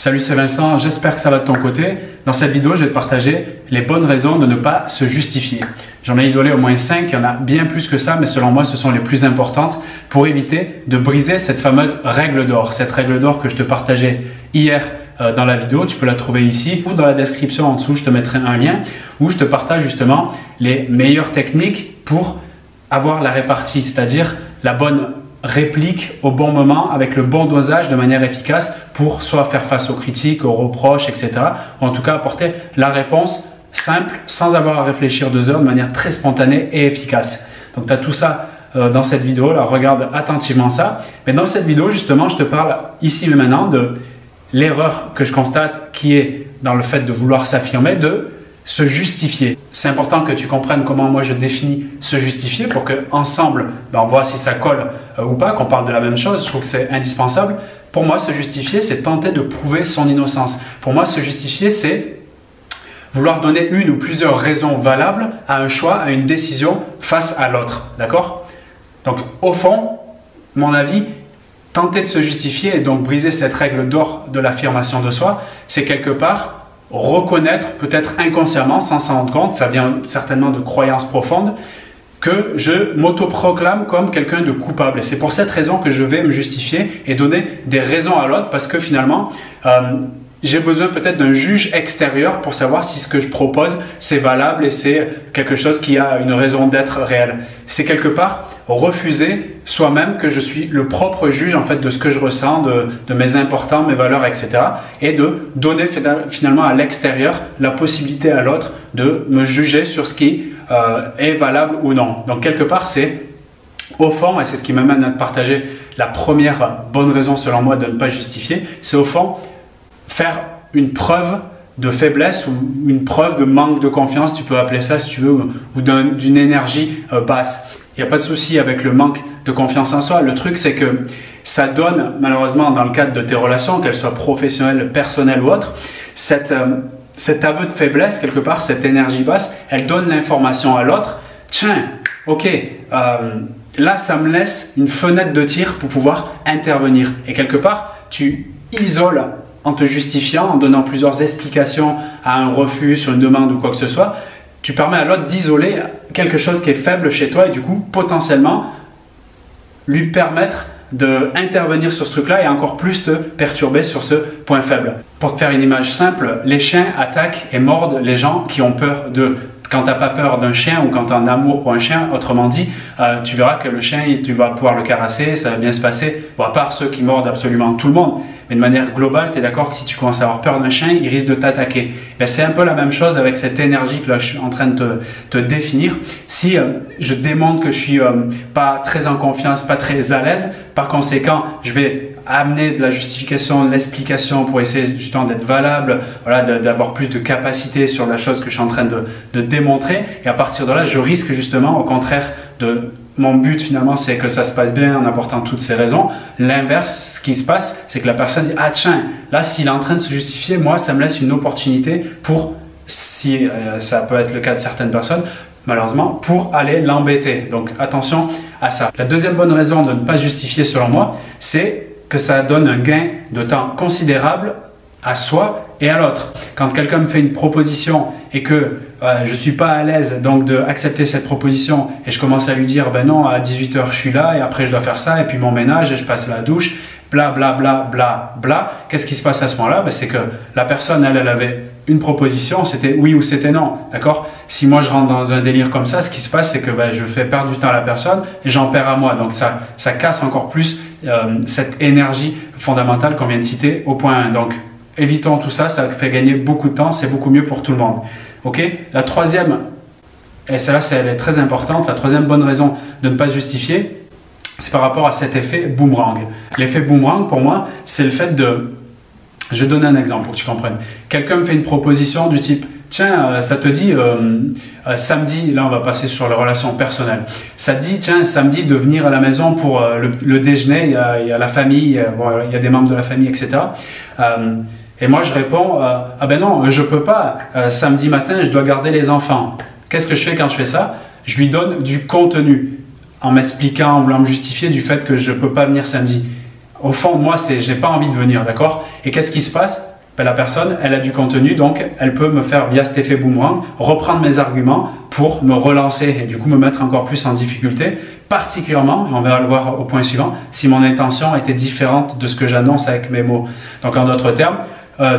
Salut, c'est Vincent, j'espère que ça va de ton côté. Dans cette vidéo, je vais te partager les bonnes raisons de ne pas se justifier. J'en ai isolé au moins 5, il y en a bien plus que ça, mais selon moi, ce sont les plus importantes pour éviter de briser cette fameuse règle d'or. Cette règle d'or que je te partageais hier dans la vidéo, tu peux la trouver ici ou dans la description en dessous, je te mettrai un lien où je te partage justement les meilleures techniques pour avoir la répartie, c'est-à-dire la bonne réplique au bon moment avec le bon dosage de manière efficace pour soit faire face aux critiques, aux reproches, etc. Ou en tout cas apporter la réponse simple sans avoir à réfléchir 2 heures de manière très spontanée et efficace. Donc tu as tout ça dans cette vidéo, là, regarde attentivement ça. Mais dans cette vidéo justement, je te parle ici et maintenant de l'erreur que je constate qui est dans le fait de vouloir s'affirmer, de se justifier. C'est important que tu comprennes comment moi je définis se justifier pour que ensemble on voit si ça colle ou pas, qu'on parle de la même chose. Je trouve que c'est indispensable. Pour moi, se justifier, c'est tenter de prouver son innocence. Pour moi, se justifier, c'est vouloir donner une ou plusieurs raisons valables à un choix, à une décision face à l'autre. D'accord? Donc, au fond, mon avis, tenter de se justifier et donc briser cette règle d'or de l'affirmation de soi, c'est quelque part reconnaître, peut-être inconsciemment, sans s'en rendre compte, ça vient certainement de croyances profondes, que je m'autoproclame comme quelqu'un de coupable. Et c'est pour cette raison que je vais me justifier et donner des raisons à l'autre, parce que finalement, j'ai besoin peut-être d'un juge extérieur pour savoir si ce que je propose, c'est valable et c'est quelque chose qui a une raison d'être réelle. C'est quelque part refuser soi-même que je suis le propre juge en fait de ce que je ressens, de mes importants, mes valeurs, etc. Et de donner finalement à l'extérieur la possibilité à l'autre de me juger sur ce qui est valable ou non. Donc quelque part c'est au fond, et c'est ce qui m'amène à te partager la première bonne raison selon moi de ne pas justifier, c'est au fond faire une preuve de faiblesse ou une preuve de manque de confiance, tu peux appeler ça si tu veux, ou d'une énergie basse. Il n'y a pas de souci avec le manque de confiance en soi. Le truc, c'est que ça donne, malheureusement, dans le cadre de tes relations, qu'elles soient professionnelles, personnelles ou autres, cet aveu de faiblesse, quelque part, cette énergie basse, elle donne l'information à l'autre. Tiens, ok, là, ça me laisse une fenêtre de tir pour pouvoir intervenir. Et quelque part, tu isoles en te justifiant, en donnant plusieurs explications à un refus sur une demande ou quoi que ce soit, tu permets à l'autre d'isoler quelque chose qui est faible chez toi et du coup, potentiellement, lui permettre d'intervenir sur ce truc-là et encore plus te perturber sur ce point faible. Pour te faire une image simple, les chiens attaquent et mordent les gens qui ont peur d'eux. Quand tu n'as pas peur d'un chien ou quand tu as un amour pour un chien, autrement dit, tu verras que le chien, tu vas pouvoir le caresser, ça va bien se passer. Bon, à part ceux qui mordent absolument tout le monde, mais de manière globale, tu es d'accord que si tu commences à avoir peur d'un chien, il risque de t'attaquer. Ben, c'est un peu la même chose avec cette énergie que là, je suis en train de te définir. Si je démontre que je suis pas très en confiance, pas très à l'aise, par conséquent, je vais amener de la justification, de l'explication pour essayer justement d'être valable, voilà, d'avoir plus de capacité sur la chose que je suis en train de démontrer. Et à partir de là, je risque justement, au contraire de mon but finalement, c'est que ça se passe bien en apportant toutes ces raisons. L'inverse, ce qui se passe, c'est que la personne dit « Ah tiens, là, s'il est en train de se justifier, moi, ça me laisse une opportunité pour, si ça peut être le cas de certaines personnes, malheureusement, pour aller l'embêter. » Donc attention à ça. La deuxième bonne raison de ne pas justifier selon moi, c'est que ça donne un gain de temps considérable à soi et à l'autre. Quand quelqu'un me fait une proposition et que je ne suis pas à l'aise donc d'accepter cette proposition et je commence à lui dire ben non, à 18h je suis là et après je dois faire ça et puis mon ménage et je passe la douche, bla bla bla bla bla, qu'est-ce qui se passe à ce moment-là? Ben, c'est que la personne, elle avait une proposition, c'était oui ou c'était non, d'accord? Si moi je rentre dans un délire comme ça, ce qui se passe c'est que ben, je fais perdre du temps à la personne et j'en perds à moi, donc ça casse encore plus cette énergie fondamentale qu'on vient de citer au point 1. Donc évitons tout ça, ça fait gagner beaucoup de temps, c'est beaucoup mieux pour tout le monde. Ok? La troisième, et celle-là elle est très importante, la troisième bonne raison de ne pas justifier, c'est par rapport à cet effet boomerang. L'effet boomerang pour moi, c'est le fait de... Je vais donner un exemple pour que tu comprennes. Quelqu'un me fait une proposition du type « Tiens, ça te dit samedi, là on va passer sur les relations personnelles, ça te dit, tiens, samedi de venir à la maison pour le déjeuner, il y a la famille, il y a des membres de la famille, etc. » Et moi je réponds « Ah ben non, je peux pas, samedi matin je dois garder les enfants. » Qu'est-ce que je fais quand je fais ça? Je lui donne du contenu en m'expliquant, en voulant me justifier du fait que je ne peux pas venir samedi. Au fond, moi, j'ai pas envie de venir, d'accord? Et qu'est-ce qui se passe? ben, la personne, elle a du contenu, donc elle peut me faire, via cet effet boomerang, reprendre mes arguments pour me relancer et du coup me mettre encore plus en difficulté, particulièrement, et on va le voir au point suivant, si mon intention était différente de ce que j'annonce avec mes mots. Donc en d'autres termes,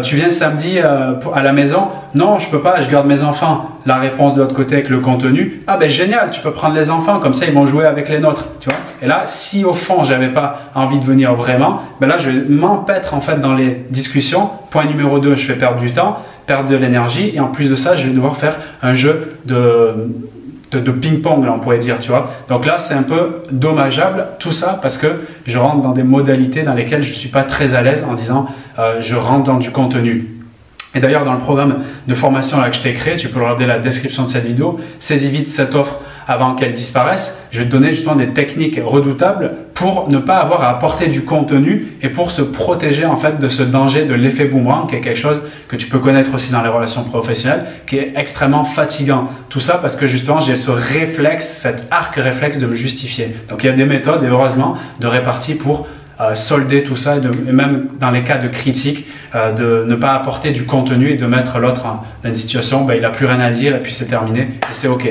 tu viens samedi à la maison? Non, je peux pas, je garde mes enfants. La réponse de l'autre côté avec le contenu, ah ben génial, tu peux prendre les enfants, comme ça ils vont jouer avec les nôtres, tu vois. Et là, si au fond j'avais pas envie de venir vraiment, ben là je vais m'empêtre en fait dans les discussions. Point numéro 2, je fais perdre du temps, perdre de l'énergie, et en plus de ça, je vais devoir faire un jeu de ping-pong, là on pourrait dire, tu vois. Donc là, c'est un peu dommageable, tout ça, parce que je rentre dans des modalités dans lesquelles je ne suis pas très à l'aise en disant je rentre dans du contenu. Et d'ailleurs, dans le programme de formation là, que je t'ai créé, tu peux regarder la description de cette vidéo, saisis vite cette offre avant qu'elle disparaisse. Je vais te donner justement des techniques redoutables pour ne pas avoir à apporter du contenu et pour se protéger en fait de ce danger de l'effet boomerang, qui est quelque chose que tu peux connaître aussi dans les relations professionnelles, qui est extrêmement fatigant. Tout ça parce que justement, j'ai ce réflexe, cet arc réflexe de me justifier. Donc il y a des méthodes, et heureusement, de répartie pour solder tout ça, et même dans les cas de critique, de ne pas apporter du contenu et de mettre l'autre dans une situation, ben, il n'a plus rien à dire et puis c'est terminé et c'est ok.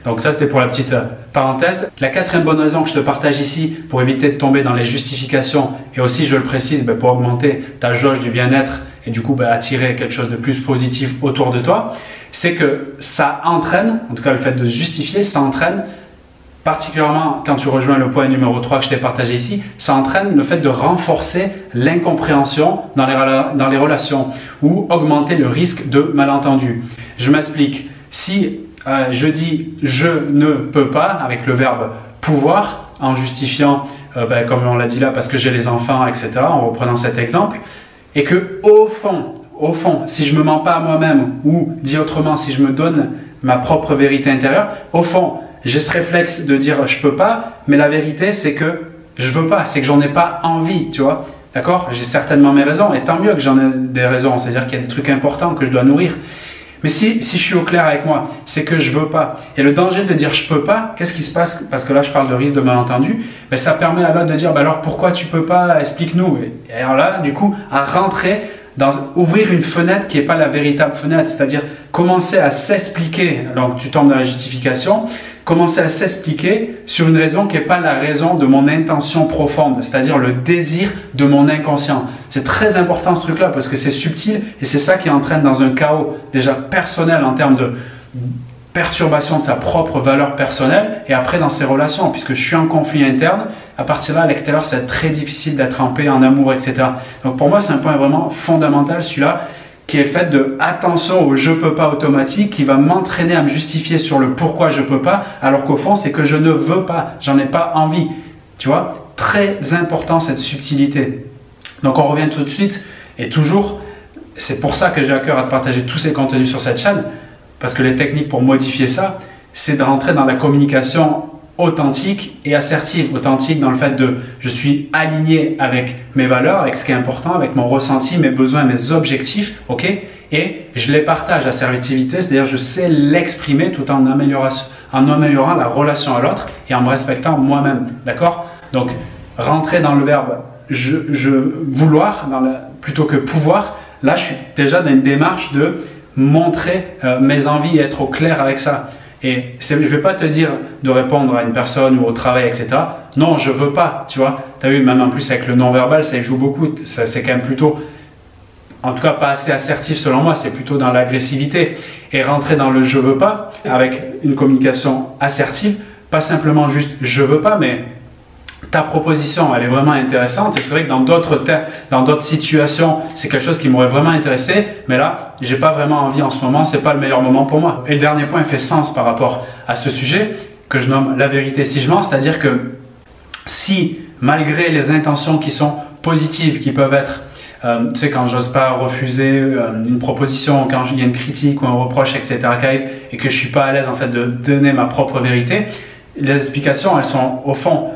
Donc ça c'était pour la petite parenthèse. La quatrième bonne raison que je te partage ici pour éviter de tomber dans les justifications et aussi je le précise ben, pour augmenter ta jauge du bien-être et du coup ben, attirer quelque chose de plus positif autour de toi, c'est que ça entraîne, en tout cas le fait de justifier, ça entraîne particulièrement quand tu rejoins le point numéro 3 que je t'ai partagé ici, ça entraîne le fait de renforcer l'incompréhension dans les relations ou augmenter le risque de malentendu. Je m'explique. Si je dis « je ne peux pas » avec le verbe « pouvoir » en justifiant, comme on l'a dit là, parce que j'ai les enfants, etc., en reprenant cet exemple, et que au fond, si je ne me mens pas à moi-même ou dit autrement, si je me donne ma propre vérité intérieure, au fond, j'ai ce réflexe de dire je peux pas, mais la vérité c'est que je veux pas, c'est que j'en ai pas envie, tu vois. D'accord? J'ai certainement mes raisons et tant mieux que j'en ai des raisons, c'est-à-dire qu'il y a des trucs importants que je dois nourrir. Mais si je suis au clair avec moi, c'est que je veux pas. Et le danger de dire je peux pas, qu'est-ce qui se passe? Parce que là je parle de risque de malentendu, ben, ça permet à l'autre de dire ben alors pourquoi tu peux pas, explique-nous. Et alors là, du coup, à rentrer ouvrir une fenêtre qui n'est pas la véritable fenêtre, c'est-à-dire commencer à s'expliquer, alors que tu tombes dans la justification, commencer à s'expliquer sur une raison qui n'est pas la raison de mon intention profonde, c'est-à-dire le désir de mon inconscient. C'est très important ce truc-là parce que c'est subtil et c'est ça qui entraîne dans un chaos déjà personnel en termes de perturbation de sa propre valeur personnelle et après dans ses relations, puisque je suis en conflit interne, à partir de là, à l'extérieur, c'est très difficile d'être en paix, en amour, etc. Donc pour moi, c'est un point vraiment fondamental, celui-là, qui est le fait de attention au je peux pas automatique, qui va m'entraîner à me justifier sur le pourquoi je peux pas, alors qu'au fond, c'est que je ne veux pas, j'en ai pas envie. Tu vois, très important cette subtilité. Donc on revient tout de suite, et toujours, c'est pour ça que j'ai à cœur à te partager tous ces contenus sur cette chaîne, parce que les techniques pour modifier ça, c'est de rentrer dans la communication authentique et assertive. Authentique dans le fait de je suis aligné avec mes valeurs, avec ce qui est important, avec mon ressenti, mes besoins, mes objectifs, ok? Et je les partage, l'assertivité, c'est-à-dire je sais l'exprimer tout en améliorant la relation à l'autre et en me respectant moi-même, d'accord? Donc, rentrer dans le verbe vouloir plutôt que pouvoir, là je suis déjà dans une démarche de montrer mes envies et être au clair avec ça. Et je ne vais pas te dire de répondre à une personne ou au travail, etc. Non, je veux pas, tu vois. Tu as vu, même en plus avec le non-verbal, ça joue beaucoup. C'est quand même plutôt, en tout cas pas assez assertif selon moi, c'est plutôt dans l'agressivité. Et rentrer dans le je veux pas, avec une communication assertive, pas simplement juste je veux pas, mais ta proposition, elle est vraiment intéressante et c'est vrai que dans d'autres situations, c'est quelque chose qui m'aurait vraiment intéressé, mais là, j'ai pas vraiment envie en ce moment, c'est pas le meilleur moment pour moi. Et le dernier point fait sens par rapport à ce sujet que je nomme la vérité si je mens, c'est-à-dire que si, malgré les intentions qui sont positives, qui peuvent être, tu sais, quand j'ose pas refuser une proposition, quand il y a une critique ou un reproche, etc., qui arrive et que je suis pas à l'aise en fait de donner ma propre vérité, les explications, elles sont au fond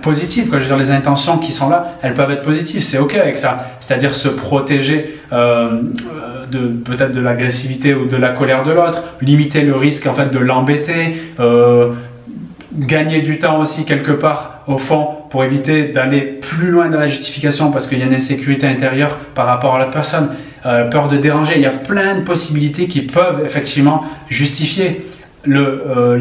positives, quoi. Je veux dire, les intentions qui sont là, elles peuvent être positives, c'est ok avec ça, c'est-à-dire se protéger peut-être de l'agressivité ou de la colère de l'autre, limiter le risque en fait de l'embêter, gagner du temps aussi quelque part au fond pour éviter d'aller plus loin dans la justification parce qu'il y a une insécurité intérieure par rapport à la personne, peur de déranger. Il y a plein de possibilités qui peuvent effectivement justifier le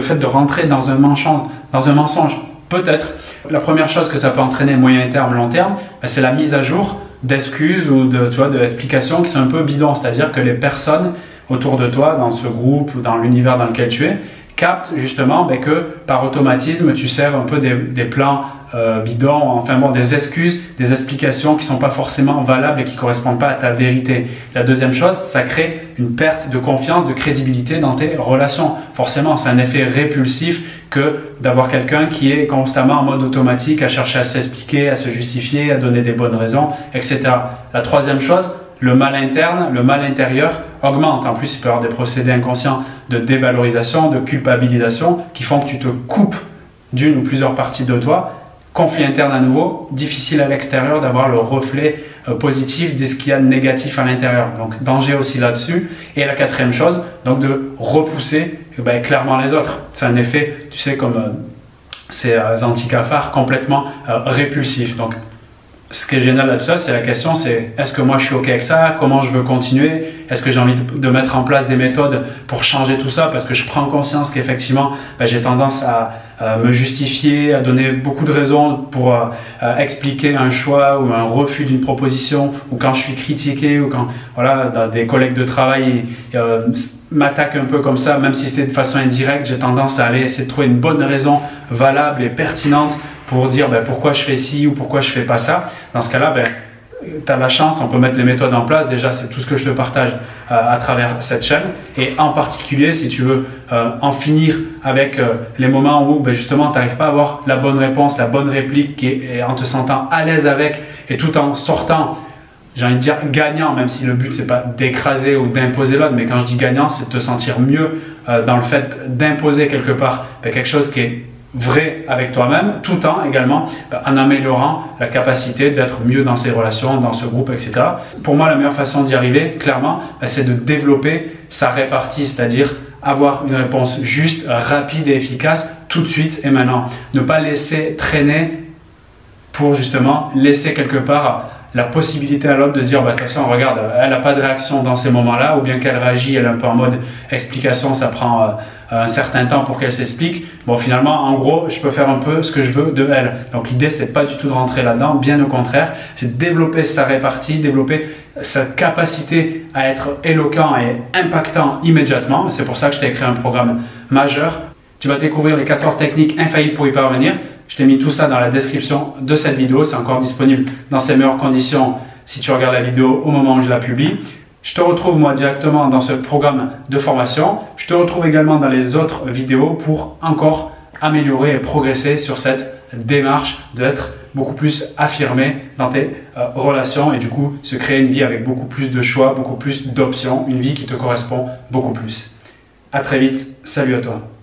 fait de rentrer dans un mensonge. Peut-être. La première chose que ça peut entraîner moyen terme, long terme, c'est la mise à jour d'excuses ou d'explications qui sont un peu bidons. C'est-à-dire que les personnes autour de toi, dans ce groupe ou dans l'univers dans lequel tu es, captent justement que par automatisme, tu sers un peu des plans bidons, enfin bon, des excuses, des explications qui ne sont pas forcément valables et qui ne correspondent pas à ta vérité. La deuxième chose, ça crée une perte de confiance, de crédibilité dans tes relations. Forcément, c'est un effet répulsif que d'avoir quelqu'un qui est constamment en mode automatique à chercher à s'expliquer, à se justifier, à donner des bonnes raisons, etc. La troisième chose, le mal interne, le mal intérieur augmente. En plus, il peut y avoir des procédés inconscients de dévalorisation, de culpabilisation qui font que tu te coupes d'une ou plusieurs parties de toi. Conflit interne à nouveau, difficile à l'extérieur d'avoir le reflet positif de ce qu'il y a de négatif à l'intérieur. Donc, danger aussi là-dessus. Et la quatrième chose, donc de repousser clairement les autres. C'est un effet, tu sais, comme ces anticafards complètement répulsifs. Donc, ce qui est génial à tout ça, c'est la question, c'est est-ce que moi je suis OK avec ça? Comment je veux continuer? Est-ce que j'ai envie de mettre en place des méthodes pour changer tout ça? Parce que je prends conscience qu'effectivement, j'ai tendance à me justifier, à donner beaucoup de raisons pour expliquer un choix ou un refus d'une proposition, ou quand je suis critiqué, ou quand voilà, des collègues de travail m'attaquent un peu comme ça, même si c'était de façon indirecte, j'ai tendance à aller essayer de trouver une bonne raison valable et pertinente pour dire pourquoi je fais ci ou pourquoi je fais pas ça. Dans ce cas-là, tu as la chance, on peut mettre les méthodes en place. Déjà, c'est tout ce que je te partage à travers cette chaîne. Et en particulier, si tu veux en finir avec les moments où justement, tu n'arrives pas à avoir la bonne réponse, la bonne réplique, et en te sentant à l'aise avec, et tout en sortant, j'ai envie de dire gagnant, même si le but, c'est pas d'écraser ou d'imposer l'autre, mais quand je dis gagnant, c'est de te sentir mieux dans le fait d'imposer quelque part quelque chose qui est vrai avec toi-même, tout en également en améliorant la capacité d'être mieux dans ses relations, dans ce groupe, etc. Pour moi, la meilleure façon d'y arriver, clairement, c'est de développer sa répartie, c'est-à-dire avoir une réponse juste, rapide et efficace tout de suite et maintenant. Ne pas laisser traîner pour justement laisser quelque part la possibilité à l'autre de se dire, de toute façon, regarde, elle n'a pas de réaction dans ces moments-là, ou bien qu'elle réagit, elle est un peu en mode explication, ça prend un certain temps pour qu'elle s'explique. Bon, finalement, en gros, je peux faire un peu ce que je veux de elle. Donc, l'idée, c'est pas du tout de rentrer là-dedans, bien au contraire, c'est de développer sa répartie, développer sa capacité à être éloquent et impactant immédiatement. C'est pour ça que je t'ai créé un programme majeur. Tu vas découvrir les 14 techniques infaillibles pour y parvenir. Je t'ai mis tout ça dans la description de cette vidéo. C'est encore disponible dans ses meilleures conditions si tu regardes la vidéo au moment où je la publie. Je te retrouve moi directement dans ce programme de formation. Je te retrouve également dans les autres vidéos pour encore améliorer et progresser sur cette démarche d'être beaucoup plus affirmé dans tes relations et du coup se créer une vie avec beaucoup plus de choix, beaucoup plus d'options, une vie qui te correspond beaucoup plus. À très vite. Salut à toi.